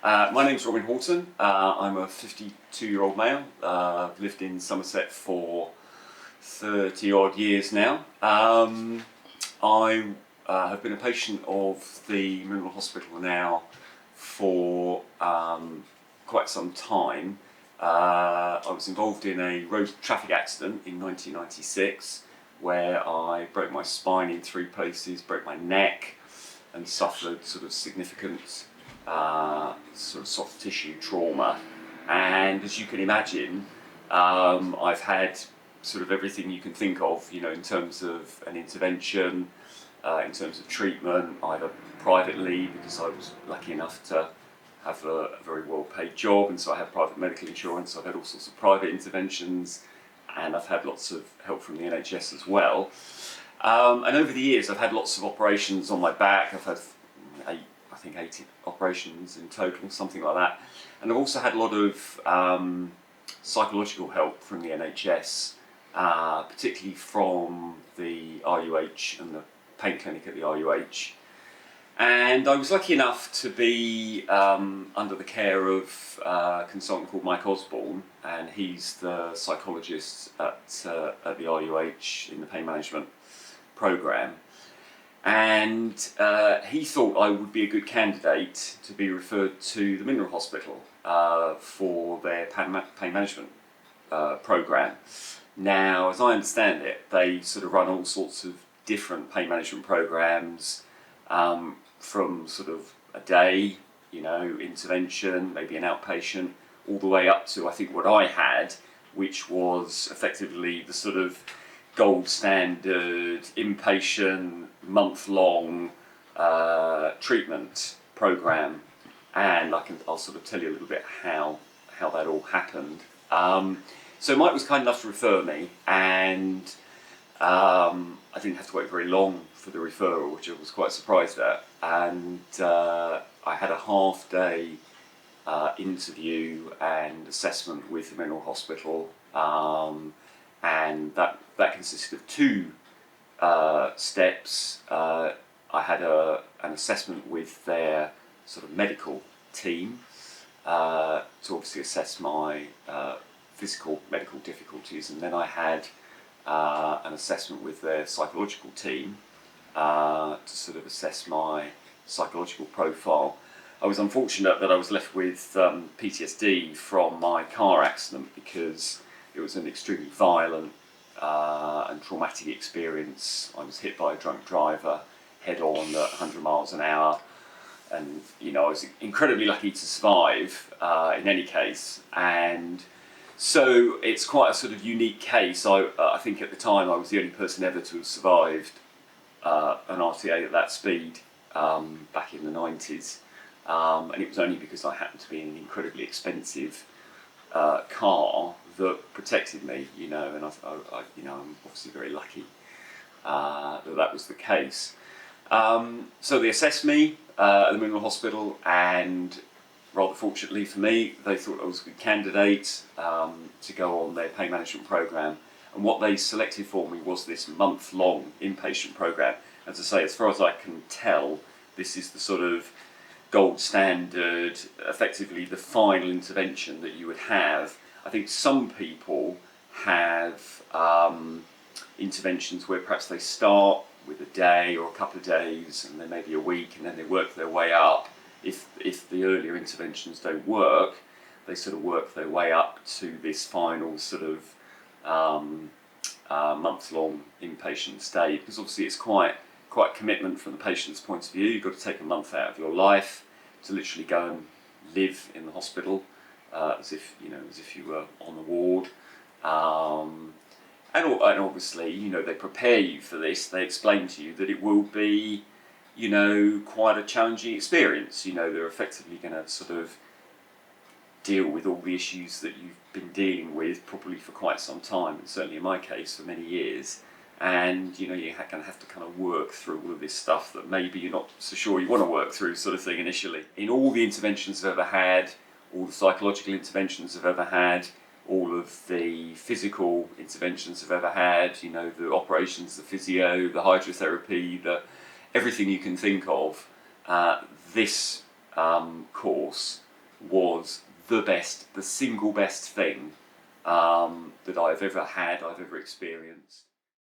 My name's Robin Horton. I'm a 52-year-old male. I've lived in Somerset for 30 odd years now. I have been a patient of the Mineral Hospital now for quite some time. I was involved in a road traffic accident in 1996 where I broke my spine in 3 places, broke my neck, and suffered sort of significant sort of soft tissue trauma. And as you can imagine, I've had sort of everything you can think of, in terms of an intervention, in terms of treatment, either privately, because I was lucky enough to have a very well paid job, and so I have private medical insurance. I've had all sorts of private interventions, and I've had lots of help from the NHS as well. And over the years I've had lots of operations on my back. I've had 80 operations in total, something like that. And I've also had a lot of psychological help from the NHS, particularly from the RUH and the pain clinic at the RUH. And I was lucky enough to be under the care of a consultant called Mike Osborne, and he's the psychologist at the RUH in the pain management programme. And he thought I would be a good candidate to be referred to the Mineral Hospital for their pain management programme. Now, as I understand it, they sort of run all sorts of different pain management programmes, from sort of a day, intervention, maybe an outpatient, all the way up to, I think, what I had, which was effectively the sort of gold standard inpatient month-long treatment program. And I'll sort of tell you a little bit how that all happened. So Mike was kind enough to refer me, and I didn't have to wait very long for the referral, which I was quite surprised at. And I had a half-day interview and assessment with the Mineral Hospital, and that consisted of 2 steps. I had an assessment with their sort of medical team to obviously assess my physical medical difficulties, and then I had an assessment with their psychological team to sort of assess my psychological profile. I was unfortunate that I was left with PTSD from my car accident, because it was an extremely violent and traumatic experience. I was hit by a drunk driver head on at 100 miles an hour, and I was incredibly lucky to survive in any case. And so it's quite a sort of unique case. I think at the time I was the only person ever to have survived an RTA at that speed back in the 90s, and it was only because I happened to be in an incredibly expensive car that protected me, and I'm obviously very lucky that was the case. So they assessed me at the Mineral Hospital, and rather fortunately for me, they thought I was a good candidate to go on their pain management programme. And what they selected for me was this month-long inpatient programme. As I say, as far as I can tell, this is the sort of gold standard, effectively the final intervention that you would have. I think some people have interventions where perhaps they start with a day or a couple of days, and then maybe a week, and then they work their way up. If the earlier interventions don't work, they sort of work their way up to this final sort of month-long inpatient stay, because obviously it's quite commitment from the patient's point of view. You've got to take a month out of your life to literally go and live in the hospital, as if you were on the ward. And obviously, they prepare you for this. They explain to you that it will be, quite a challenging experience. They're effectively going to sort of deal with all the issues that you've been dealing with probably for quite some time, and certainly in my case for many years. And you're going to have to kind of work through all of this stuff that maybe you're not so sure you want to work through, sort of thing, initially. In all the interventions I've ever had, all the psychological interventions I've ever had, all of the physical interventions I've ever had, the operations, the physio, the hydrotherapy, everything you can think of, this course was the single best thing that I've ever had, I've ever experienced.